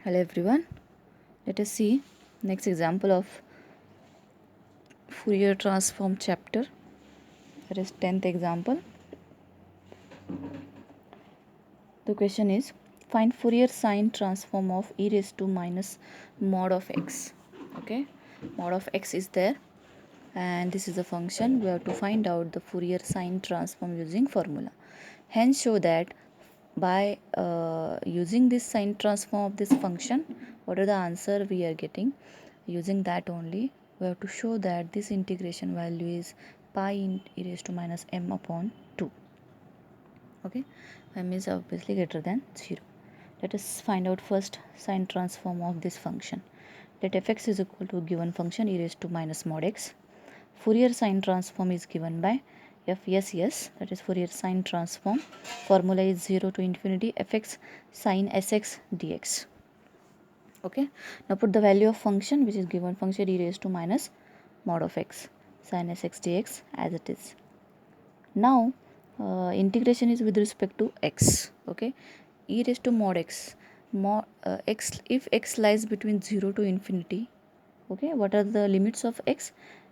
Hello everyone. Let us see next example of Fourier transform chapter. That is 10th example. The question is find Fourier sine transform of e raised to minus mod of x. Okay, mod of x is there and this is a function. We have to find out the Fourier sine transform using formula. Hence show that by using this sine transform of this function, what are the answer we are getting? Using that only, we have to show that this integration value is pi in e raised to minus m upon 2. Okay, m is obviously greater than 0. Let us find out first sine transform of this function. Let fx is equal to given function e raised to minus mod x. Fourier sine transform is given by FSS, that is Fourier sine transform. Formula is 0 to infinity fx sine sx dx. Okay, now put the value of function which is given function e raised to minus mod of x sine sx dx as it is. Now integration is with respect to x. Okay, e raised to mod x, x, if x lies between 0 to infinity. Okay, what are the limits of x?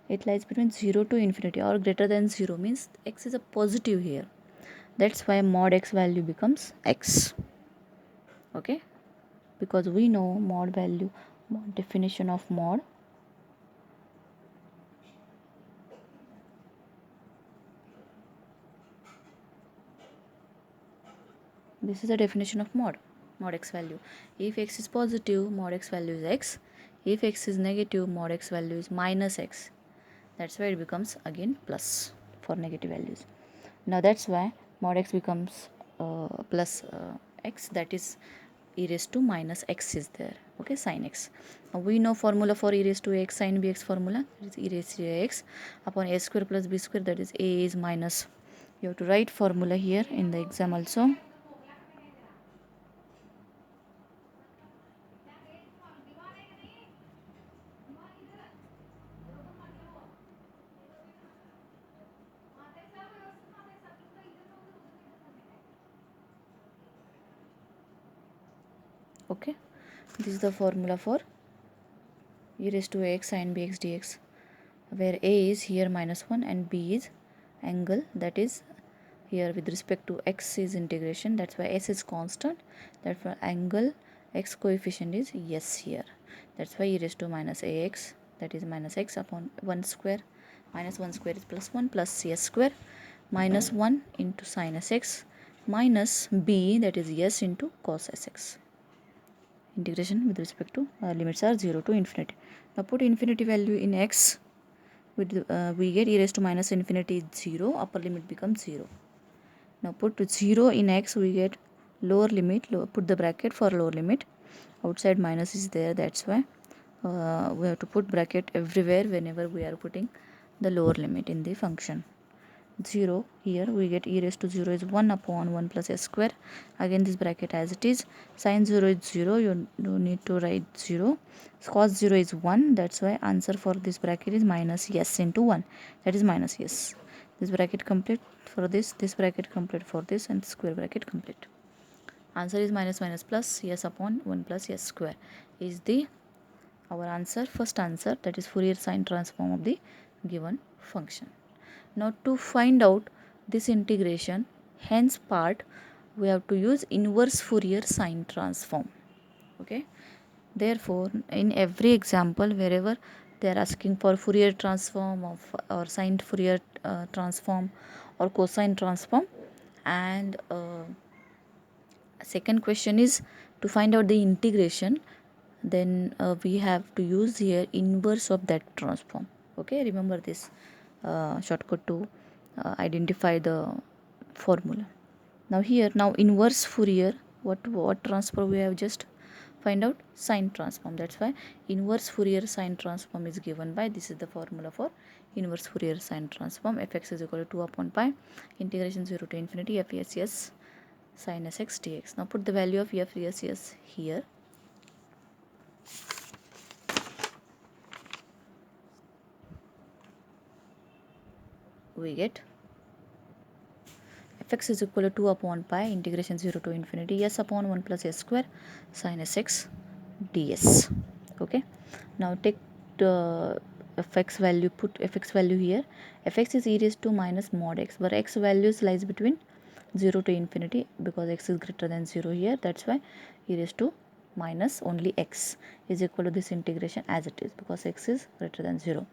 It lies between 0 to infinity or greater than 0, means x is a positive here. That's why mod x value becomes x. Okay, because we know mod value, definition of mod. This is the definition of mod x value. If x is positive, mod x value is x. If x is negative, mod x value is minus x. That's why it becomes again plus for negative values. Now that's why mod x becomes plus x, that is e raised to minus x is there. Okay, sin x. Now we know formula for e raised to x sin bx formula, that is e raised to x upon a square plus b square, that is a is minus. You have to write formula here in the exam also. Okay, this is the formula for e raised to x sin bx dx, where a is here minus 1 and b is angle, that is here with respect to x is integration, that's why s is constant, therefore angle x coefficient is yes here. That's why e raised to minus ax, that is minus x upon 1 square, minus 1 square is plus 1 plus s square, minus 1 into sin sx minus b, that is s into cos sx. Integration with respect to limits are 0 to infinity. Now put infinity value in x, with we get e raised to minus infinity 0, upper limit becomes 0. Now put 0 in x, we get lower limit, put the bracket for lower limit, outside minus is there, that's why we have to put bracket everywhere whenever we are putting the lower limit in the function. 0 here we get e raised to 0 is 1 upon 1 plus s square, again this bracket as it is, sin 0 is 0, you don't need to write 0, cos 0 is 1, that's why answer for this bracket is minus s into 1, that is minus s. This bracket complete for this bracket complete for this, and square bracket complete. Answer is minus minus plus s upon 1 plus s square is the our answer, first answer, that is Fourier sine transform of the given function. Now to find out this integration, hence part, we have to use inverse Fourier sine transform. Okay, therefore in every example wherever they are asking for Fourier transform of or sine Fourier transform or cosine transform, and second question is to find out the integration, then we have to use here inverse of that transform. Okay, remember this shortcut to identify the formula. Now here, now inverse Fourier, what transform we have just find out, sine transform. That's why inverse Fourier sine transform is given by, this is the formula for inverse Fourier sine transform. Fx is equal to 2 upon pi integration 0 to infinity fss sin sx dx. Now put the value of fss here. We get fx is equal to 2 upon pi integration 0 to infinity s upon 1 plus s square sin sx ds. Okay, now take the fx value, put fx value here. Fx is e raised to minus mod x, where x values lies between 0 to infinity, because x is greater than 0 here. That's why e raised to minus only x is equal to this integration as it is, because x is greater than 0.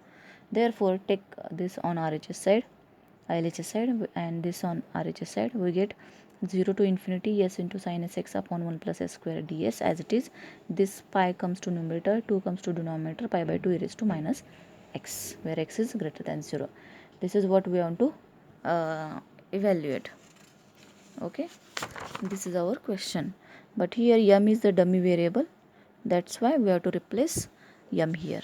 Therefore take this on RHS side, LHS side, and this on RHS side. We get 0 to infinity s into sin s upon 1 plus s square ds as it is. This pi comes to numerator, 2 comes to denominator, pi by 2 e raised to minus x, where x is greater than 0. This is what we want to evaluate. Okay, this is our question, but here m is the dummy variable, that's why we have to replace m here.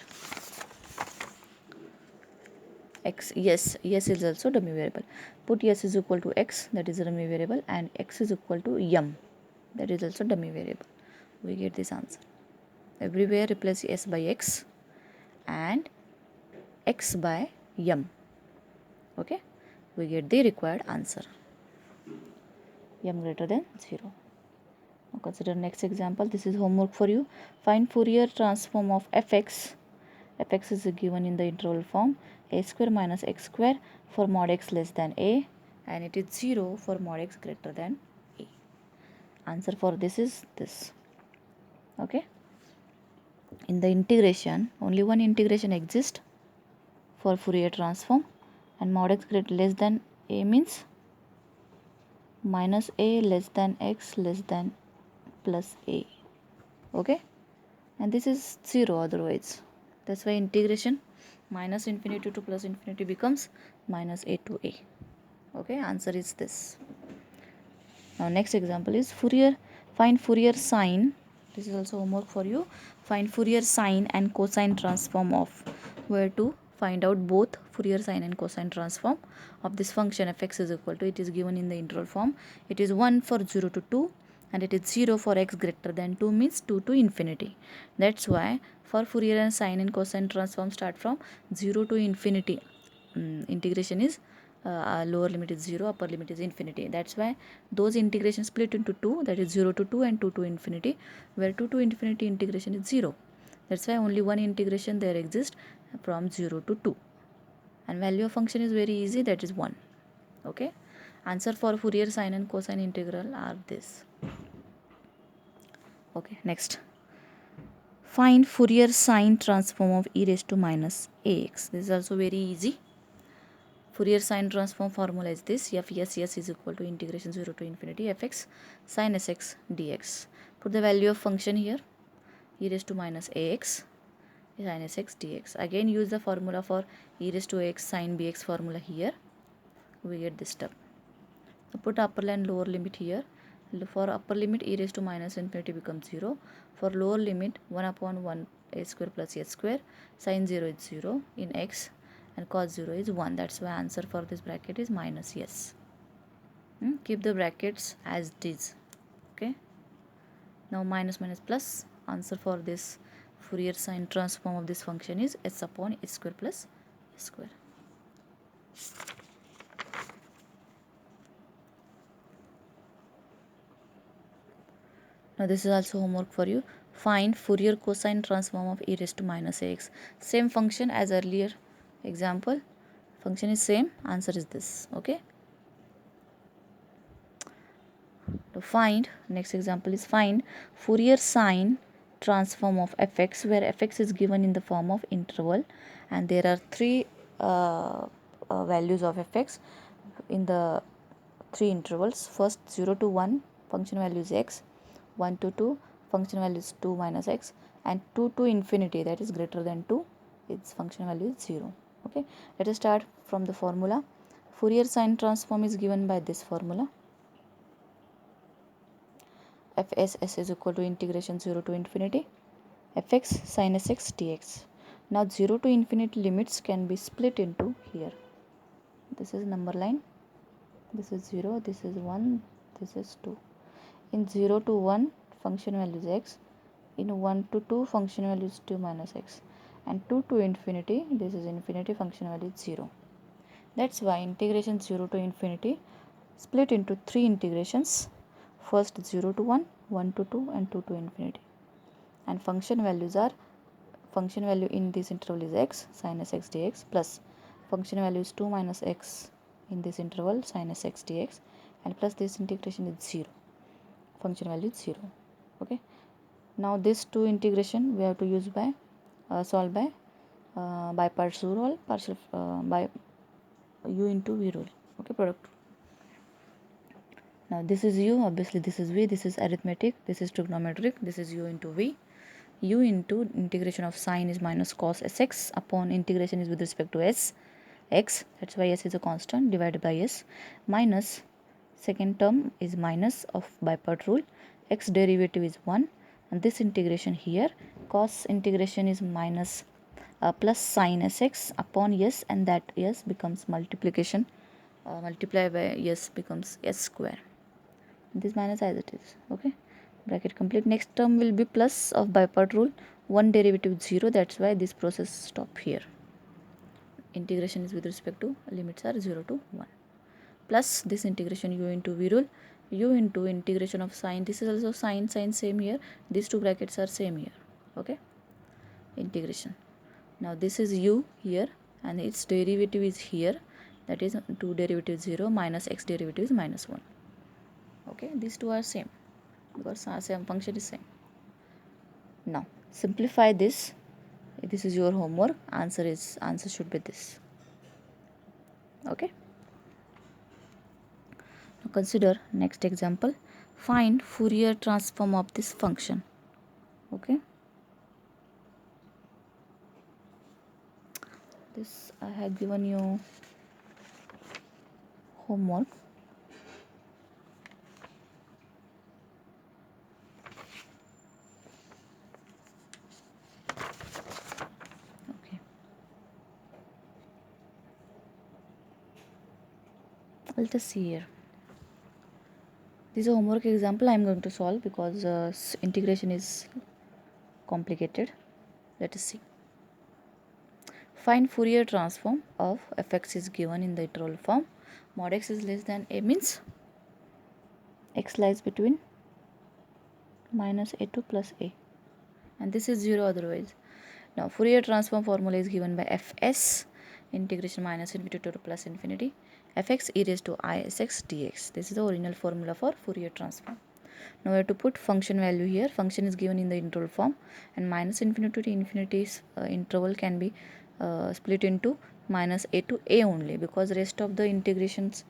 X, yes is also dummy variable. Put s is equal to x, that is a dummy variable, and x is equal to m, that is also dummy variable. We get this answer. Everywhere replace s by x and x by m. Okay, we get the required answer, m greater than 0. Now consider next example. This is homework for you. Find Fourier transform of fx. Fx is given in the interval form a square minus x square for mod x less than a, and it is 0 for mod x greater than a. Answer for this is this. Okay, in the integration, only one integration exists for Fourier transform, and mod x greater less than a means minus a less than x less than plus a. Okay, and this is 0 otherwise. That's why integration minus infinity to plus infinity becomes minus a to a. Okay, answer is this. Now next example is Fourier. Find Fourier sine. This is also homework for you. Find Fourier sine and cosine transform of. Where to find out both Fourier sine and cosine transform of this function fx is equal to, it is given in the interval form. It is 1 for 0 to 2, and it is 0 for x greater than 2 means 2 to infinity. That's why for Fourier and sine and cosine transform start from 0 to infinity. Integration is lower limit is 0, upper limit is infinity. That's why those integrations split into 2, that is 0 to 2 and 2 to infinity, where 2 to infinity integration is 0. That's why only one integration there exists from 0 to 2, and value of function is very easy, that is 1. Okay, answer for Fourier sine and cosine integral are this. Okay, next, find Fourier sine transform of e raised to minus ax. This is also very easy. Fourier sine transform formula is this: f s s is equal to integration 0 to infinity fx sin sx dx. Put the value of function here, e raised to minus ax sin sx dx. Again use the formula for e raised to x sin bx formula here. We get this step. Put upper and lower limit here. For upper limit e raised to minus infinity becomes 0. For lower limit 1 upon 1 a square plus a square, sin 0 is 0 in x, and cos 0 is 1. That's why answer for this bracket is minus s. Keep the brackets as it is. Okay, now minus minus plus, answer for this Fourier sine transform of this function is s upon a square plus a square. Now this is also homework for you. Find Fourier cosine transform of e raised to minus ax. Same function as earlier example. Function is same. Answer is this. Okay. To find, next example is find Fourier sine transform of fx, where fx is given in the form of interval, and there are three values of fx in the three intervals. First 0 to 1 function value is x, 1 to 2 function value is 2 minus x, and 2 to infinity, that is greater than 2, its function value is 0. Okay, let us start from the formula. Fourier sine transform is given by this formula: fss is equal to integration 0 to infinity fx sin sx dx. Now 0 to infinity limits can be split into here. This is number line, this is 0, this is 1, this is 2. In 0 to 1 function value is x, in 1 to 2 function value is 2 minus x, and 2 to infinity, this is infinity, function value is 0. That's why integration 0 to infinity split into three integrations. First 0 to 1, 1 to 2, and 2 to infinity. and function value in this interval is x sin s x dx, plus function value is 2 minus x in this interval sin s x dx, and plus this integration is 0, function value is 0. Okay, now this two integration we have to use by solve by partial rule, by u into v rule. Okay, product. Now this is u, obviously this is v, this is arithmetic, this is trigonometric, this is u into v. U into integration of sine is minus cos sx upon integration is with respect to s x, that's why s is a constant, divided by s, minus second term is minus of by part rule, x derivative is 1, and this integration here cos integration is minus plus sine sx upon s, and that s becomes multiplication, multiply by s becomes s square, this minus as it is. Okay, bracket complete. Next term will be plus of by part rule, one derivative is 0, that's why this process stop here. Integration is with respect to limits are 0 to 1, plus this integration u into v rule, u into integration of sine, this is also sine same here, these two brackets are same here. Okay, integration. Now this is u here and its derivative is here, that is 2 derivative 0 minus x derivative is minus 1. Okay, these two are same because same function is same. Now simplify this. This is your homework. Answer should be this. Okay. Now consider next example. Find Fourier transform of this function. Okay. This I have given you homework. Okay. Let us see here. This is a homework example I am going to solve because integration is complicated. Let us see. Find Fourier transform of fx is given in the literal form. Mod x is less than a means x lies between minus a2 plus a, and this is 0 otherwise. Now Fourier transform formula is given by fs integration minus infinity to plus infinity fx e raised to isx dx. This is the original formula for Fourier transform. Now we have to put function value here. Function is given in the interval form, and minus infinity to infinity interval can be split into minus a to a only, because rest of the integrations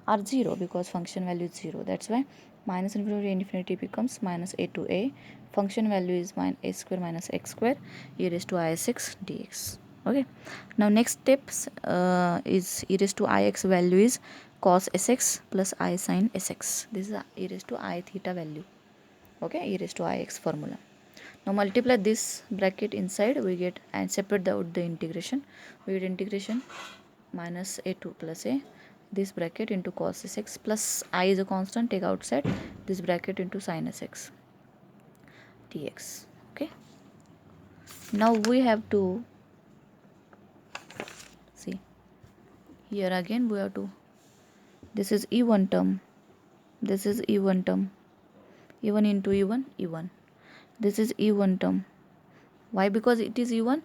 are 0 because function value is 0. That's why minus infinity to infinity becomes minus a to a. Function value is a square minus x square e raised to isx dx. Okay, now next steps is e raised to ix value is cos sx plus I sin sx. This is e raised to I theta value. Okay, e raised to ix formula. Now multiply this bracket inside, we get, and separate out the integration. We get integration minus a2 plus a, this bracket into cos sx plus I is a constant, take outside, this bracket into sin sx dx. Okay, now we have to see here again, we have to, this is e1 term, this is e1 term, e1 into e1, e1, this is e1 term. Why? Because it is e1,